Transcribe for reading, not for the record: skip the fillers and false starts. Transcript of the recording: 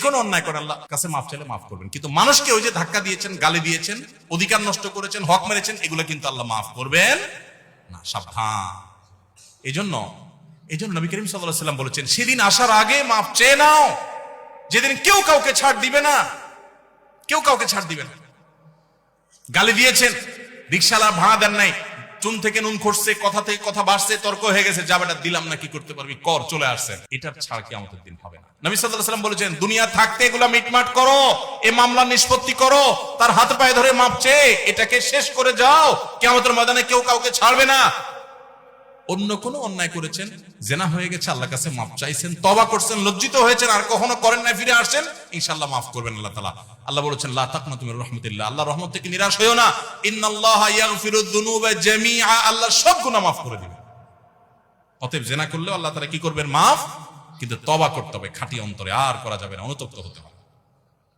কোনো অন্যায় করে আল্লাহ কাছে মাফ চাইলে মাফ করবেন, কিন্তু মানুষকে ওই যে ধাক্কা দিয়েছেন, গালি দিয়েছেন, অধিকার নষ্ট করেছেন, হক মেরেছেন, এগুলো কিন্তু আল্লাহ মাফ করবেন না, সাবধান। এই জন্য নবী করিম সাল্লাল্লাহু আলাইহি ওয়াসাল্লাম বলেছেন, সেদিন আসার আগে মাফ চেয়ে নাও, যেদিন কেউ কাউকে ছাড় দিবে না, কেউ কাউকে ছাড় দিবে না। গালি দিয়েছেন, রিকশাওয়ালা ভাড়া দেন নাই, চুন থেকে নুন খসছে, কথা থেকে কথা বাড়ছে, তর্ক হয়ে গেছে, যাবেটা দিলাম না, কি করতে পারবি কর, চলে আসছেন, এটার ছাড় কিয়ামতের দিন হবে না। নবী সাল্লাল্লাহু আলাইহি ওয়াসাল্লাম বলেছেন, দুনিয়া থাকতে এগুলা মিটমাট করো, এই মামলা নিষ্পত্তি করো, তার হাত পায়ে ধরে মাপ চেয়ে এটাকে শেষ করে যাও, কিয়ামতের ময়দানে কেউ কাউকে ছাড়বে না। অন্য কোনো অন্যায় করেছেন, জেনা হয়ে গেছে, আল্লাহর কাছে মাফ চাইছেন, তওবা করছেন, লজ্জিত হয়েছেন, আর কখনো করেন না, ফিরে আসেন, ইনশাআল্লাহ মাফ করবেন আল্লাহ তাআলা। আল্লাহ বলেছেন, লা তাকনাতু মির রাহমাতিল্লাহ, আল্লাহর রহমত থেকে নিরাশ হইও না, ইন্নাল্লাহা ইয়াগফিরুয যুনুবা জামিআ, আল্লাহ সব গুনাহ মাফ করে দিবেন। অতএব জেনা করলেও আল্লাহ তাআলা কি করবেন? মাফ, কিন্তু তওবা করতে হবে খাঁটি অন্তরে, আর করা যাবে না, অনুতপ্ত হতে হবে।